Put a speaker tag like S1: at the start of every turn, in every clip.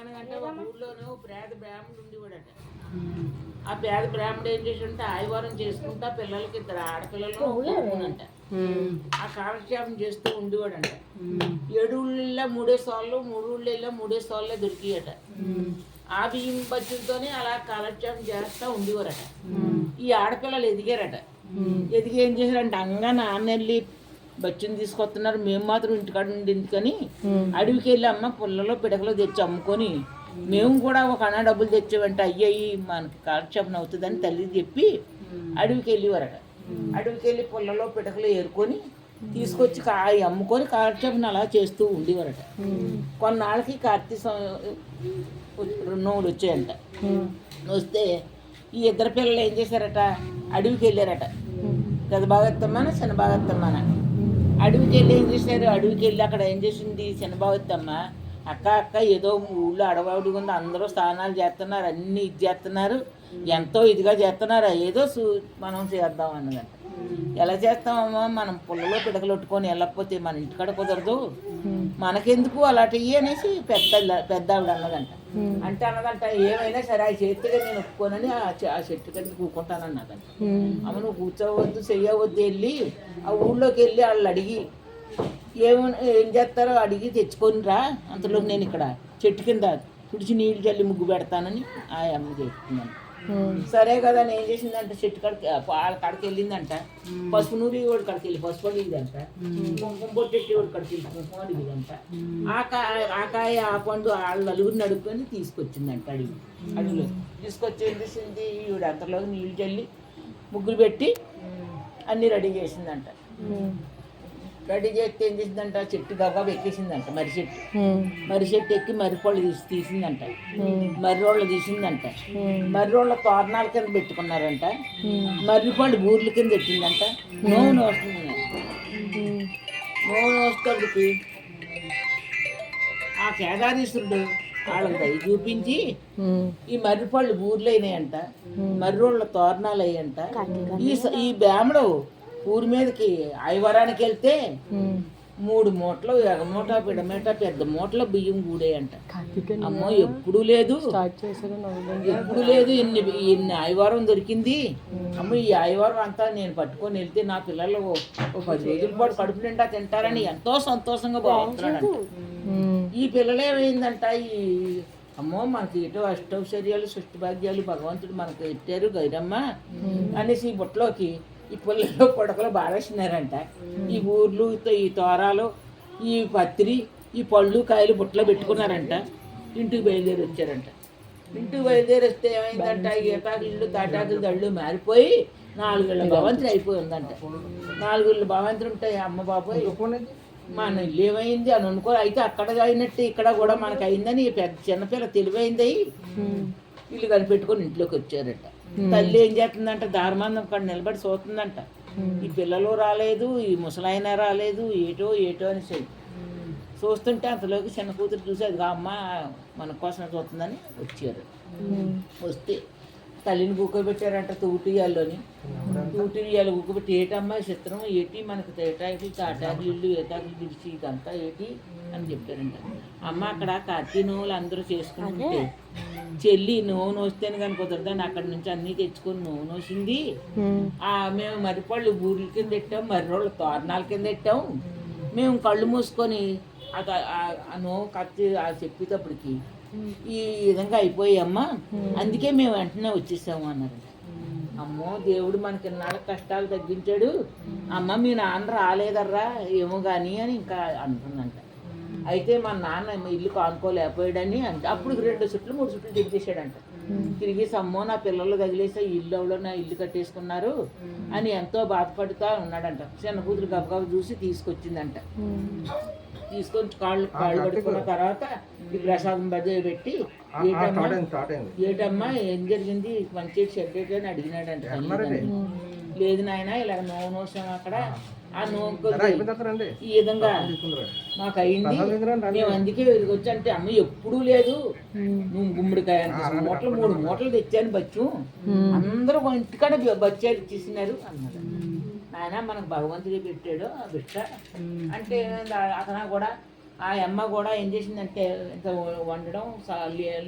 S1: అనగంటే ఒక ఊళ్ళోనే ఓ పేద బ్రాహ్మణుడు ఉండేవాడట. ఆ పేద బ్రాహ్మణుడు ఏం చేసింటే ఆదివారం చేసుకుంటా పిల్లలకి 2 ఆడపిల్లలు కొడుకునంట. ఆ కాలక్షేపం చేస్తూ ఉండేవాడంట. 7 ఊళ్ళల్లో 3 సార్లు 3 ఊళ్ళల్లో 3 సార్లే దొరికియట. ఆ బియ్యం బచ్చులతోనే అలా కాలక్షేపం చేస్తూ ఉండేవారట. ఈ ఆడపిల్లలు ఎదిగారట. ఎదిగి ఏం చేశారంటే అంగా నాన్న వెళ్ళి బచ్చుని తీసుకొస్తున్నారు, మేము మాత్రం ఇంటికాడ నుండి ఎందుకని అడవికి వెళ్ళి అమ్మ పుల్లలో పిడకలో తెచ్చి అమ్ముకొని మేము కూడా ఒక అన్న డబ్బులు తెచ్చామంటే అయ్యాయి మనకి కాలక్షేపం అవుతుందని తల్లి చెప్పి అడవికి వెళ్ళేవారట. అడవికి వెళ్ళి పుల్లలో పిడకలు ఏరుకొని తీసుకొచ్చి అమ్ముకొని కాలక్షేపం అలా చేస్తూ ఉండేవారట. కొన్నాళ్ళకి కార్తీక నోములు వచ్చాయంట. వస్తే ఈ ఇద్దరు పిల్లలు ఏం చేశారట, అడవికి వెళ్ళారట. పెద్ద భాగత్తమ్మన చిన్న భాగత్తమ్మన అడవికి వెళ్ళి ఏం చేశారు, అడవికి వెళ్ళి అక్కడ ఏం చేసింది చిన్న భాగత్తమ్మ, అక్క ఏదో ఊళ్ళో అడవాడి ఉంది, అందరూ స్నానాలు చేస్తున్నారు, అన్నీ ఇది చేస్తున్నారు, ఎంతో ఇదిగా చేస్తున్నారు, ఏదో మనం చేద్దాం అన్నదంట. ఎలా చేస్తామమ్మా, మనం పుల్లలో పిడకలు పెట్టుకొని వెళ్ళకపోతే మన ఇంటికాడ కుదరదు, మనకెందుకు అలాంటివి అనేసి పెద్ద ఆవిడ అన్నదంట. అంటే అన్నదంట ఏమైనా సరే ఆ చేతిగా నేను ఒప్పుకోనని ఆ చెట్టు కింద కూకుంటానన్నదంట. అమ్మ నువ్వు కూర్చోవద్దు చెయ్యవద్దు, వెళ్ళి ఆ ఊళ్ళోకి వెళ్ళి వాళ్ళు అడిగి ఏం చేస్తారో అడిగి తెచ్చుకొని రా, అంతలోకి నేను ఇక్కడ చెట్టు కింద తుడిచి నీళ్ళు చల్లి ముగ్గు పెడతానని ఆ అమ్మ చెప్తున్నాను. సరే కదా అని ఏం చేసిందంట, చెట్టు కాడికి వాళ్ళ కాడికి వెళ్ళిందంట. పసుపు నూరి వాడి కాడికి వెళ్ళి పసుపు అడిగిదంట, కుంకుమ పొట్టెట్టి వాడి కాడికి వెళ్ళి కుంకుమ అడిగిదంట. ఆ కాయ ఆ పండు వాళ్ళ నలుగురిని అడుగుకొని తీసుకొచ్చిందంట. అడవిలో తీసుకొచ్చి ఏం చేసింది, ఈవిడ అంతలోకి నీళ్ళు చల్లి ముగ్గులు పెట్టి అన్నీ రెడీ చేసిందంట. రెడీ చేస్తే ఏం చేసిందంట, చెట్టు గబ్బా ఎక్కేసిందంట. మర్రి చెట్టు ఎక్కి మర్రిపళ్ళు తీసిందంట. మర్రిరోళ్ళు తీసిందంట. మర్రిరోళ్ళ తోరణాల కింద పెట్టుకున్నారంట. మర్రిపళ్ళు బూర్ల కింద పెట్టిందంట. నూనె వస్తుంది, నూనె వస్తుంది. ఆ కేదారీశ్వరుడు వాళ్ళకి దయ చూపించి ఈ మర్రిపళ్ళు బూర్లు అయినాయంట, మర్రిరోళ్ళ తోరణాలు అయ్యంట. ఈ బ్రాహ్మడు ఊరి మీదకి ఆదివారానికి వెళ్తే 3 మూటలు ఎగమూట పిడమూట పెద్ద మూటల బియ్యం కూడేయంట. అమ్మో ఎప్పుడు లేదు ఇన్ని ఆదివారం దొరికింది. అమ్మ ఈ ఆదివారం అంతా నేను పట్టుకొని వెళ్తే నా పిల్లలు 10 రోజుల పాటు కడుపు నిండా తింటారని ఎంతో సంతోషంగా బాగుంటున్నాడంట. ఈ పిల్లలు ఏమైందంట, ఈ అమ్మో మనకి ఏటో అష్టౌశ్వర్యాలు సృష్టి భాగ్యాలు భగవంతుడు మనకు పెట్టారు గైరమ్మ అనేసి ఈ బుట్టలోకి ఈ పుల్లలో పొడకలు బారేసినారంట. ఈ ఊర్లు ఈ తోరాలు ఈ పత్రి ఈ పళ్ళు కాయలు బుట్టలో పెట్టుకున్నారంట. ఇంటికి బయలుదేరి వచ్చారంట. ఇంటికి బయలుదేరి వస్తే ఏమైందంట, ఏటాకులు తాటాకులు దళ్ళు మారిపోయి 4 ఇళ్ళ భవంతులు అయిపోయి ఉందంట. 4 ఇళ్ళ భవంతులు ఉంటాయి. అమ్మ బాబోయ్ మన ఇల్లు ఏమైంది అని అనుకో, అయితే అక్కడ అయినట్టు ఇక్కడ కూడా మనకు అయిందని పెద్ద చిన్నపిల్ల తెలివైంది ఇల్లు కనిపెట్టుకొని ఇంట్లోకి వచ్చారట. తల్లి ఏం చేస్తుందంట, దారుమాందం అక్కడ నిలబడి చూస్తుందంట. ఈ పిల్లలు రాలేదు, ఈ ముసలాయన రాలేదు, ఏటో అని చూస్తుంటే అంతలోకి చిన్న కూతురు చూసి అది అమ్మ మన కోసం చూస్తుందని వచ్చారు. వస్తే తల్లిని కూకోబెట్టారంట తూటియాల్లోని. తూటియాలు కూకోబెట్టి ఏటమ్మా చిత్రం ఏటి మనకు తేటాకులు తాటాకులు ఇల్లు ఏటాకులు పిలిచి ఇదంతా ఏటి అని చెప్పారంట. అమ్మ అక్కడ కార్తీ నోవులు అందరూ చేసుకుంటే చెల్లి నూనె వస్తేనే కానీ కుదరదని అక్కడి నుంచి అన్నీ తెచ్చుకొని నూనె వచ్చింది. మేము మర్రిపళ్ళు బూర్ల కింద పెట్టాం, మర్రిరోళ్ళ తోరణాల కింద పెట్టాం. మేము కళ్ళు మూసుకొని ఆ నోవు కత్తి చెప్పేటప్పటికి ఈ విధంగా అయిపోయామ్మా, అందుకే మేము వెంటనే వచ్చేసాము అన్నారంట. అమ్మో దేవుడు మనకి ఇన్నాళ్ళ కష్టాలు తగ్గించాడు, అమ్మ మీ నాన్న రాలేదర్రా ఏమో కానీ అని ఇంకా అంటుందంట. అయితే మా నాన్న ఇల్లు కానుకోలేకపోయాడని అంటే అప్పుడు 2 చుట్లు 3 చుట్లు తిరిగేసాడంట. తిరిగేసి అమ్మో నా పిల్లలు తగిలేసా ఇల్లు ఎవడో నా ఇల్లు కట్టేసుకున్నారు అని ఎంతో బాధపడుతూ ఉన్నాడంట. చిన్న కూతురు గబగబ చూసి తీసుకొచ్చిందంట. తీసుకొని కాళ్ళు పడుకున్న తర్వాత ఈ ప్రసాదం బజ్జ పెట్టి ఏటమ్మా ఏం జరిగింది మంచి షెడ్ అని అడిగినాడంట. లేదు నాయన ఇలా నోవు నోసాం అక్కడ ఆ నోకు ఈ విధంగా మాకు అయింది, మేము అందుకే వచ్చి అంటే అమ్మ ఎప్పుడూ లేదు, నువ్వు గుమ్మడికాయ 3 మూటలు తెచ్చాను బచ్చు, అందరూ ఇంటికాడ బచ్చాలు ఇచ్చేసినారు అన్నారు. నాయన మనకు భగవంతుడే పెట్టాడు ఆ బిడ్డ అంటే అతను కూడా ఆ అమ్మ కూడా ఏం చేసిందంటే ఇంత వండడం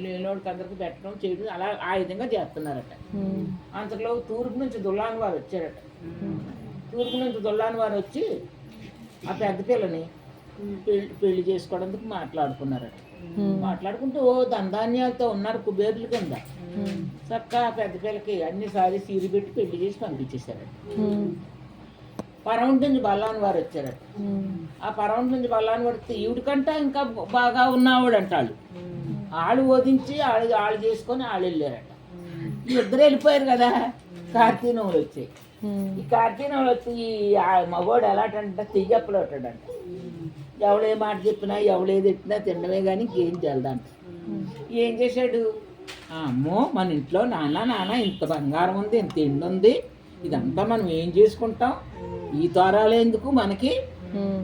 S1: లేనోడికి అందరికి పెట్టడం చేయడం అలా ఆ విధంగా చేస్తున్నారట. అంతలో తూర్పు నుంచి దుల్లాని వారు వచ్చారట. తూర్పు నుంచి దుల్లాని వారు వచ్చి ఆ పెద్ద పిల్లని పెళ్లి చేసుకోవడానికి మాట్లాడుకున్నారట. మాట్లాడుకుంటూ దంధాన్యాలతో ఉన్నారు కుబేర్ల కింద. చక్క పెద్ద పిల్లకి అన్ని సారి సీరి పెట్టి పెళ్లి చేసి పంపించేశారట. పరౌండ్ నుంచి బల్లాని వారు వచ్చారట. ఆ పరౌండ్ నుంచి బల్లాని వారు ఈవిడికంట ఇంకా బాగా ఉన్నవాడు అంటాళ్ళు. ఆళ్ళు వదించి వాళ్ళు చేసుకొని వాళ్ళు వెళ్ళారట. ఈ ఇద్దరు వెళ్ళిపోయారు కదా. కార్తీనవులు వచ్చాయి. ఈ కార్తీనవులు వచ్చి ఆ మగవాడు ఎలాంటే తెయ్యప్పలు ఉంటాడంట. ఎవడే మాట చెప్పినా ఎవడేది ఎట్టినా తినడమే కానీ ఇంకేం తెలదంట. ఏం చేశాడు, అమ్మో మన ఇంట్లో నాన్న ఇంత బంగారం ఉంది, ఇంత ఎండు ఉంది, ఇదంతా మనం ఏం చేసుకుంటాం, ఈ తోరాలు ఎందుకు మనకి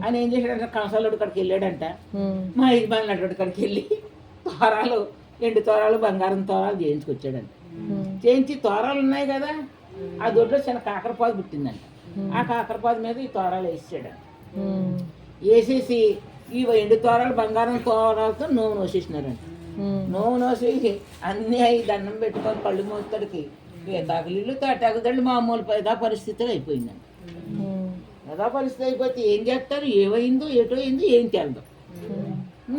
S1: అని ఏం చేశాడంట. కంసాలుడు కాడికి వెళ్ళాడంట. మా యజమాని అటువంటి కాడికి వెళ్ళి తోరాలు, ఎండు తోరాలు, బంగారం తోరాలు చేయించుకొచ్చాడంట. చేయించి తోరాలు ఉన్నాయి కదా, ఆ దొడ్లో చిన్న కాకరపాదు పుట్టిందంట. ఆ కాకరపాదు మీద ఈ తోరాలు వేసాడంట. వేసేసి ఈ ఎండు తోరాలు బంగారం తోరాలతో నోము నోసేసినారంట. నోము నోసి అన్నీ అవి దండం పెట్టుకొని కళ్ళు మోస్తాడికి తగిలిళ్ళు తగిలిళ్ళు మామూలు యథా పరిస్థితి అయిపోయిందండి. యథా పరిస్థితి అయిపోతే ఏం చేస్తారు, ఏమైందో ఏటో అయిందో ఏం తెలదు.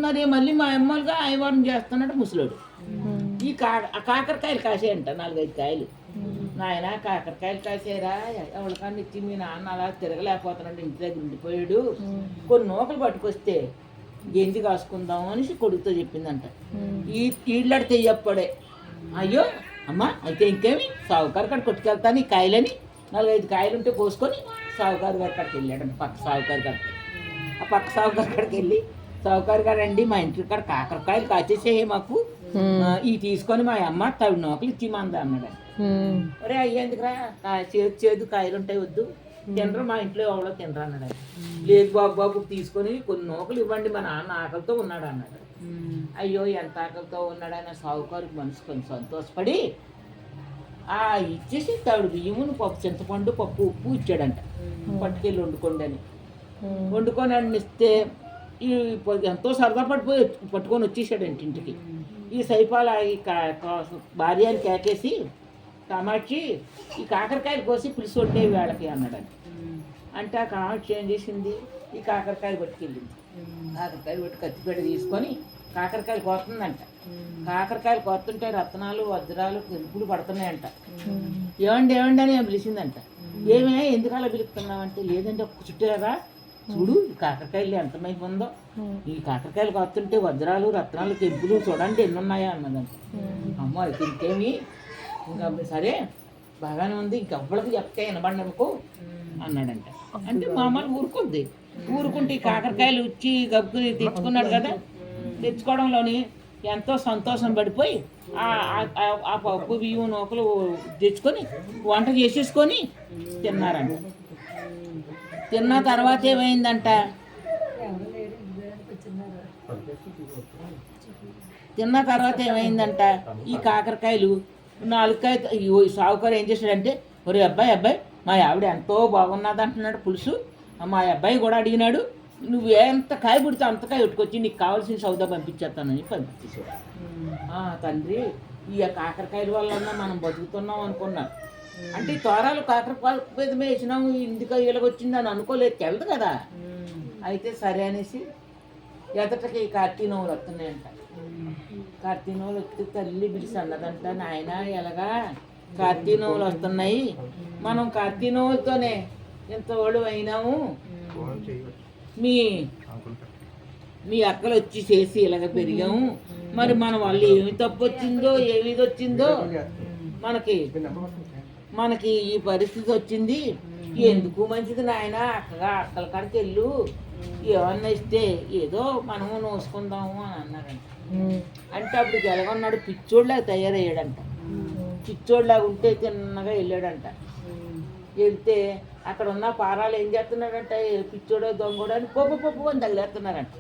S1: మరి మళ్ళీ మా అమ్మలుగా ఆయవారం చేస్తున్నాడు ముసలోడు. ఈ కాకరకాయలు కాసేయంట 4-5 కాయలు. నాయన కాకరకాయలు కాసేరా, ఎవరికన్నా ఇచ్చి మీ నాన్న అలా తిరగలేకపోతున్నాడు, ఇంటి దగ్గర ఉండిపోయాడు, కొన్ని నూకలు పట్టుకొస్తే గెంజి కాసుకుందాం అనేసి కొడుకుతో చెప్పిందంట. ఈళ్ళడి తెయ్యప్పుడే అయ్యో అమ్మ అయితే ఇంకేమి సావుకారు కాడ కొట్టుకెళ్తాను ఈ కాయలని 4-5 కాయలు ఉంటే కోసుకొని సావుకారు గారి కాడికి వెళ్ళాడంట. పక్క సావుకారు గారికి, ఆ పక్క సావుకారు కాడికి వెళ్ళి సావుకారు గారు అండి మా ఇంటి కాడ కాకరకాయలు కాచేసేయి మాకు, ఇవి తీసుకొని మా అమ్మ తవి నూకలు ఇచ్చిమంది అన్నాడు. ఒరే అయ్యేందుకురా, చేదు కాయలు ఉంటాయి వద్దు తినరు, మా ఇంట్లో ఎవరో తినరు అన్నాడు. లేదు బాబు తీసుకొని కొన్ని నూకలు ఇవ్వండి, మా నాన్న ఆకలితో ఉన్నాడు అన్నాడు. అయ్యో ఎంత ఆకలితో ఉన్నాడని సావుకారికి మనసు కొంచెం సంతోషపడి ఇచ్చేసి తవిడు బియ్యమును పప్పు, చింతపండు, పప్పు, ఉప్పు ఇచ్చాడంట. పట్టుకెళ్ళి వండుకోండి అని. వండుకొని అని ఇస్తే ఈ ఎంతో సరదా పట్టుకొని వచ్చేసాడంట ఇంటికి. ఈ సైపాల ఈ భార్యని కేకేసి కామాక్షి ఈ కాకరకాయలు కోసి పులుసు వండే వేళకి అన్నాడంట. అంటే ఆ కామాక్షి ఏం చేసింది, ఈ కాకరకాయలు పట్టుకెళ్ళింది. కాకరకాయలు పట్టి కత్తిపేట తీసుకొని కాకరకాయలు కోస్తుందంట. కాకరకాయలు కోస్తుంటే రత్నాలు, వజ్రాలు, కెంపులు పడుతున్నాయంట. ఏమండి అని పిలిచిందంట. ఏమే ఎందుకు అలా పిలుస్తున్నామంటే, లేదంటే ఒక చుట్టారా చూడు ఈ కాకరకాయలు ఎంతమైపు ఉందో, ఈ కాకరకాయలు కోస్తుంటే వజ్రాలు, రత్నాలు, కెంపులు చూడండి ఎన్ని ఉన్నాయా అన్నదంట. అమ్మ అయితే ఇంకేమి, ఇంకా సరే బాగానే ఉంది, ఇంకెవ్వడికి చెప్తే వినబండి అనుకో అన్నాడంట. అంటే మామూలు ఊరుకుంది. ఊరుకుంటే ఈ కాకరకాయలు వచ్చి గబ్బుని తెచ్చుకున్నాడు కదా, తెచ్చుకోవడంలోని ఎంతో సంతోషం పడిపోయి ఆ పప్పు బియ్యం నూకలు తెచ్చుకొని వంట చేసేసుకొని తిన్నారంట. తిన్న తర్వాత ఏమైందంట, ఈ కాకరకాయలు 4 కాయలు సావుకారు ఏం చేశాడంటే, ఒరే అబ్బాయి మా ఆవిడ ఎంతో బాగున్నది అంటున్నాడు పులుసు, మా అబ్బాయి కూడా అడిగినాడు, నువ్వు ఎంత కాయ పుడితే అంత కాయ ఉట్టుకొచ్చి నీకు కావాల్సిన సౌదా పంపించేస్తానని పంపించేసాడు. తండ్రి ఈ కాకరకాయల వల్ల మనం బతుకుతున్నాం అనుకున్నాను. అంటే ఈ తోరాలు కాకరకాయల మీద వేసినాము, ఇందుకు ఇలాగొచ్చింది అని అనుకోలేదు, తెలదు కదా. అయితే సరే అనేసి ఎదటకి ఈ కార్తీనవులు వస్తున్నాయంట. కార్తీనవులు వస్తే తల్లి పిలిచి అన్నదంట, నాయన ఎలాగా కార్తీనవులు వస్తున్నాయి, మనం కార్తీనవులతోనే ఎంత ఓడు అయినాము, మీ అక్కలు వచ్చి చేసి ఇలాగ పెరిగాము, మరి మన వాళ్ళు ఏమి తప్పు వచ్చిందో ఏమి వచ్చిందో మనకి ఈ పరిస్థితి వచ్చింది, ఎందుకు మంచిది నాయన అక్కల కాడికి వెళ్ళు, ఏమన్నా ఇస్తే ఏదో మనము నోసుకుందాము అని అన్నారంట. అంటే అప్పుడు ఎలాగొన్నాడు, పిచ్చోడ్లాగా తయారయ్యాడంట. పిచ్చోడ్లాగా ఉంటే తిన్నగా వెళ్ళాడంట. వెళ్తే అక్కడ ఉన్న పారాలు ఏం చేస్తున్నాడంటే, పిచ్చోడో దొంగోడో అని పప్పు అని తగిలేస్తున్నారంట.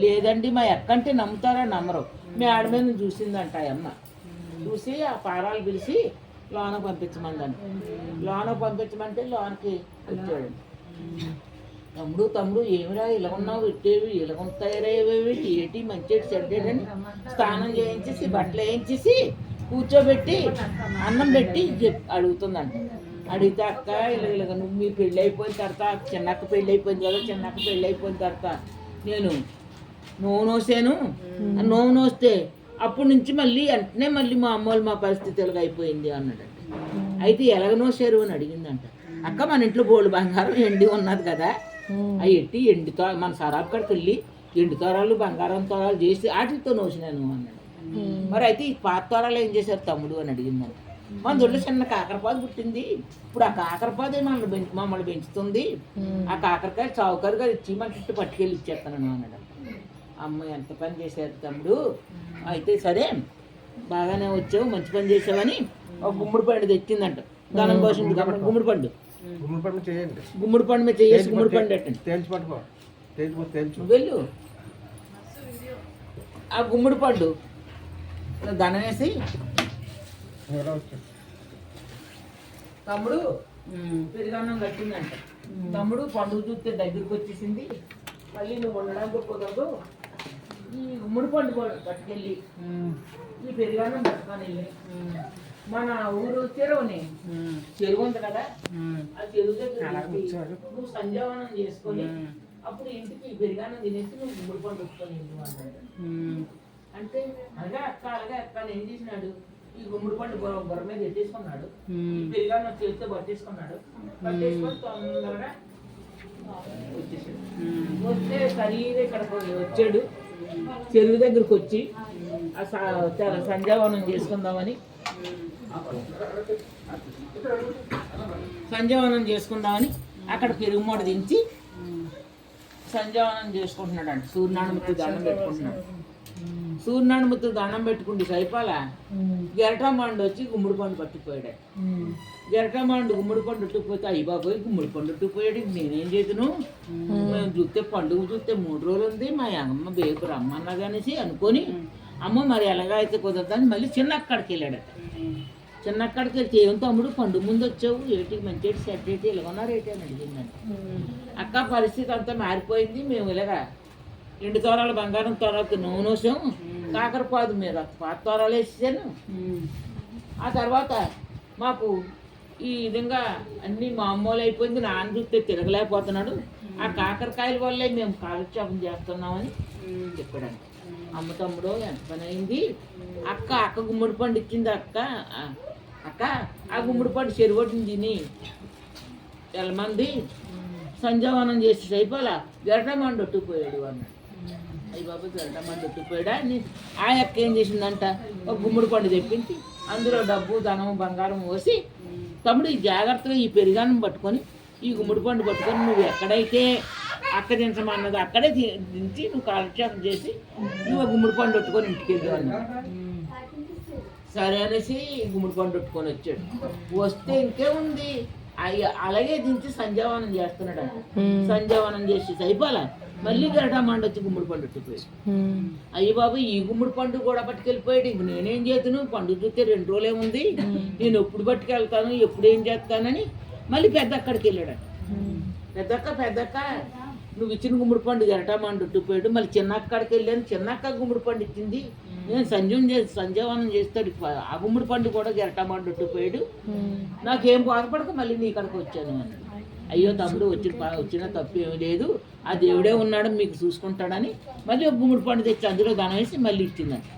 S1: లేదండి మా ఎక్కంటే నమ్ముతారా నమ్మరు, మీ ఆడ మీద చూసిందంట ఆ అమ్మ. చూసి ఆ పారాలు పిలిచి లోన పంపించమందంట. లోనకి పంపించమంటే లోనకి వచ్చాడండి. తమ్ముడు తమ్ముడు ఏమిరా ఇలా ఉన్నావు పెట్టేవి ఇలా తయారయ్యేవి ఏటి మంచి చెడ్డేటని స్నానం చేయించేసి బట్టలు వేయించేసి కూర్చోబెట్టి అన్నం పెట్టి అడుగుతుందంట. అడిగితే అక్క ఇలాగ నువ్వు మీ పెళ్ళి అయిపోయిన తర్వాత చిన్నక్క పెళ్ళి అయిపోయింది కదా, చిన్నక్క పెళ్ళి అయిపోయిన తర్వాత నేను నోవు నోసాను. నోవు నోస్తే అప్పటి నుంచి మళ్ళీ వెంటనే మళ్ళీ మా అమ్మోళ్ళు మా పరిస్థితి ఎలాగ అయిపోయింది అన్నాడంట. అయితే ఎలాగ నోసారు అని అడిగిందంట. అక్క మన ఇంట్లో బోల్డ్ బంగారం ఎండి ఉన్నది కదా, అవి ఎట్టి ఎండితో మన సరాబ్ కాడికి వెళ్ళి ఎండు తోరాలు బంగారం తోరాలు చేసి వాటితో నోసినాను అన్నాడు. మరి అయితే ఈ పాత తోరాలు ఏం చేశారు తమ్ముడు అని అడిగిందంట. మన దొడ్లో చిన్న కాకరపాదు పుట్టింది, ఇప్పుడు ఆ కాకరపాదే మమ్మల్ని పెంచుతుంది, ఆ కాకరకాయ చౌకరుగా ఇచ్చి మన చుట్టూ పట్టుకెళ్ళి ఇచ్చేస్తాను అన్నాడు. అమ్మ ఎంత పని చేశారు తమ్ముడు, అయితే సరే బాగానే వచ్చావు మంచి పని చేసావని ఒక గుమ్మడి పండు తెచ్చిందంట. దానం పోసింది కాబట్టి గుమ్మడి పండు చేయండి, గుమ్మడి పండు మీద చేసి గుమ్మడి పండు పెట్టండి వెళ్ళు. ఆ గుమ్మడి పండు దండం వేసి తమ్ముడు పెరుగన్నం కట్టిందంట. తమ్ముడు పండుగ చూస్తే దగ్గరికి వచ్చేసింది, మళ్ళీ నువ్వు ఉండడానికి కుదరదు, ఈ గుమ్మడి పండు పట్టుకెళ్ళి ఈ పెరుగన్నం పట్టుకొని వెళ్ళి మన ఊరు చెరువు ఉంది కదా, ఆ చెరువు దగ్గర నువ్వు సంజావనం చేసుకొని అప్పుడు ఇంటికి పెరుగన్నం తినేసి నువ్వు గుమ్మడి పండు వస్తుంది అంటే అలాగే అక్క ఏం చేసినాడు, ఈ గుమ్మడి పండు బొర్ర మీద ఎట్టేసుకున్నాడు, పెరుగన్నం చేతితో పట్టేసుకున్నాడు, పట్టేసుకొని తొందరగా వచ్చేసాడు. వస్తే సరిగా ఇక్కడికి వచ్చాడు, చెరువు దగ్గరకు వచ్చి సంజావనం చేసుకుందామని అక్కడ పెరుగు మూట దించి సంజావనం చేసుకుంటున్నాడు అంట. సూర్యనారాయణమూర్తి దండం పెట్టుకుంటున్నాడు. సూర్యనారాయణమూర్తి దండం పెట్టుకుంటే సైపాల గెరటమాండు వచ్చి గుమ్మడి పండు పట్టుకుపోయాడు. గెరటమాండు గుమ్మడి పండు ఉట్టుకుపోతే అయ్యి బాబోయ్ గుమ్మడి పండు ఉట్టుకుపోయాడు, నేనేం చేతును, మేము చూస్తే పండుగ చూస్తే 3 రోజులు ఉంది, మా అమ్మ బేపు రమ్మన్నదనేసి అనుకొని అమ్మ మరి ఎలాగా అయితే కుదరదని మళ్ళీ చిన్నక్కడికి వెళ్ళాడట. చిన్నక్కడికి వెళ్తే ఏం తమ్ముడు పండుగ ముందు వచ్చావు, ఏటి మంచి సెట్ ఏంటి ఇలాగన్నారు ఏంటి అని అడిగిందంట. అక్క పరిస్థితి అంతా మారిపోయింది, మేము ఇలాగా ఎండు తోరాలు బంగారం తోరాలతో నూనె నోసాము, కాకరపాదు మీద పాత తోరాలు వేసాను, ఆ తర్వాత మాకు ఈ విధంగా అన్నీ మామూలు అయిపోయింది, నాన్న చూస్తే తిరగలేకపోతున్నాడు, ఆ కాకరకాయల వల్లే మేము కాలక్షేపం చేస్తున్నామని చెప్పాడంట. అమ్మ తమ్ముడు ఎంత పని అయింది, అక్క గుమ్మడి పండు ఇచ్చింది, అక్క ఆ గుమ్మడి పండు చెరువటిని తిని తెల్లమంది సంజావనం చేసి అయిపోలా గెరటమండు ఒట్టుకుపోయాడు అన్నాడు. అయ్యి బాబు గెరటమండు ఒట్టుకుపోయాడా అని ఆ అక్క ఏం చేసిందంట, ఒక గుమ్మడి పండు తెప్పించి అందులో డబ్బు ధనం బంగారం పోసి తమ్ముడు ఈ జాగ్రత్తగా ఈ పెరుగానం పట్టుకొని ఈ గుమ్మడి పండు పట్టుకొని నువ్వు ఎక్కడైతే అక్క దించమన్నది అక్కడే దించి నువ్వు కాలక్షేపం చేసి నువ్వు గుమ్మడి పండు పట్టుకొని ఇంటికి వెళ్తావు అన్నాడు. సరే అనేసి గుమ్మడి పండు పట్టుకొని వచ్చాడు. వస్తే ఇంకేముంది అలాగే దించి సంజావనం చేస్తున్నాడు అంట. సంజావనం చేసి అయిపోలా మళ్ళీ గరటమాండు వచ్చి గుమ్మడి పండు పట్టుకుపోయాడు. అయ్యి బాబు ఈ గుమ్మడి పండు కూడా పట్టుకెళ్ళిపోయాడు, ఇంక నేనేం చేతును, పండు చూస్తే 2 రోజులే ఉంది, నేను ఎప్పుడు పట్టుకెళ్తాను ఎప్పుడు ఏం చేస్తానని మళ్ళీ పెద్ద అక్కడికి వెళ్ళాడు. పెద్దక్క నువ్వు ఇచ్చిన గుమ్మడి పండు గరటమాండు పట్టుకుపోయాడు. మళ్ళీ చిన్నక్క కాడికి వెళ్ళాను, చిన్నక్క గుమ్మడి పండు ఇచ్చింది, నేను సంజావనం చేస్తాడు, ఆ గుమ్మడి పండు కూడా గరటమాండు పట్టుకుపోయాడు, నాకేం బాధపడక మళ్ళీ నీ ఇక్కడికి వచ్చాను అన్నాడు. అయ్యో తమ్ముడు వచ్చిన తప్పు ఏమి లేదు, ఆ దేవుడే ఉన్నాడు మీకు చూసుకుంటాడని మళ్ళీ ఒక గుమ్మడి పండు తెచ్చి అందులో ధనం వేసి మళ్ళీ ఇచ్చిందంట.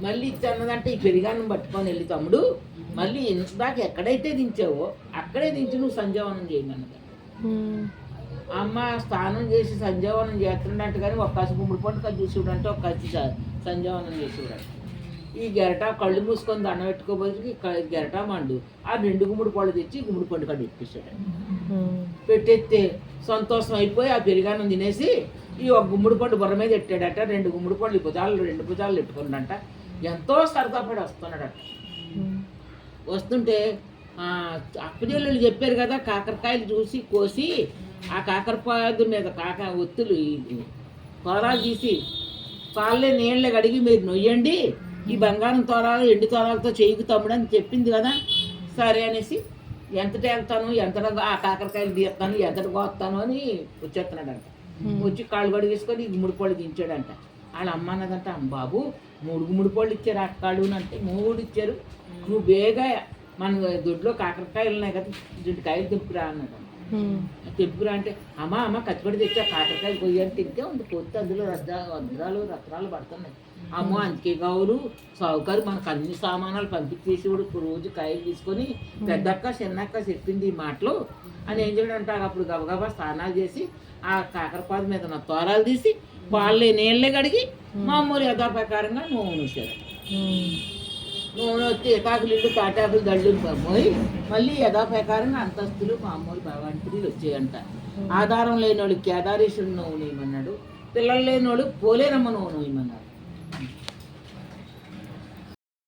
S1: మళ్ళీ ఇచ్చన్నదంటే ఈ పెరిగానం పట్టుకొని వెళ్ళి తమ్ముడు మళ్ళీ ఇంతదాకా ఎక్కడైతే దించావో అక్కడే దించి నువ్వు సంజావనం చేయండి అన్నది. అమ్మ స్నానం చేసి సంజావనం చేస్తుండంట, కానీ ఒక్క గుమ్మడి పండు కది చూసుడంటే ఒక్క సంజావనం చేసేవాడు. ఈ గెరటా కళ్ళు మూసుకొని దండం పెట్టుకోబోతుకి గెరటా మండు ఆ 2 గుమ్మడి పళ్ళు తెచ్చి గుమ్మడి పండు కాడ పెట్టేశాడు. పెట్టేస్తే సంతోషం అయిపోయి ఆ పెరిగానం తినేసి ఈ ఒక గుమ్మడి పండు బొర్ర మీద పెట్టాడట. 2 గుమ్మడి పండ్లు రెండు భుజాలు పెట్టుకున్నాడంట. ఎంతో సరదాపడి వస్తున్నాడట. వస్తుంటే అప్పజల్లు చెప్పారు కదా కాకరకాయలు చూసి కోసి ఆ కాకరపాదు మీద ఒత్తులు తోరాలు తీసి పాలే నీళ్ళే కడిగి మీరు నొయ్యండి, ఈ బంగారం తోరాలు ఎండు తోరాలతో చేయికి తమ్ముడని చెప్పింది కదా. సరే అనేసి ఎంతటి వెళ్తాను ఎంత ఆ కాకరకాయలు తీస్తాను ఎంతటి కోస్తాను అని వచ్చేస్తున్నాడంట. వచ్చి కాళ్ళు గడిగేసుకొని 3 పళ్ళు దించాడంట. వాళ్ళ అమ్మ అన్నదంట, బాబు 3 పళ్ళు ఇచ్చారు అక్కాళ్ళు అంటే 3 ఇచ్చారు, నువ్వు బేగా మన దొడ్లో కాకరకాయలు ఉన్నాయి కదా 2 కాయలు తెంపుకురా అన్నాడు. తెంపుకురా అంటే అమ్మ కచ్చిపడి తెచ్చా కాకరకాయలు కొయ్యని తింటే ఉంది కొత్త అందులో వజ్రాలు రత్నాలు పడుతున్నాయి. అమ్మో అందుకే కావులు సావుకారు మనకు అన్ని సామానాలు పంపించేసేవాడు, రోజు కాయలు తీసుకొని పెద్దక్క చిన్నక్క చెప్పింది ఈ మాటలు అని ఏం చేయడంటారు. అప్పుడు గబగబా స్నానాలు చేసి ఆ కాకరపాద మీద ఉన్న తోరాలు తీసి వాళ్ళే నీళ్ళే కడిగి మామూలు యథాప్రకారంగా నూనె వచ్చారు. నూనె వచ్చి ఎకాకులు తాటాకులు దళ్ళు పోయి మళ్ళీ యథాప్రకారంగా అంతస్తులు మామూలు భగవంతులు వచ్చాయంట. ఆధారం లేని వాళ్ళకి కేదారేశ్వరుడు నూనె ఇమ్మన్నాడు, పిల్లలు లేని వాళ్ళు పోలేరమ్మ నూనె ఇమ్మన్నాడు.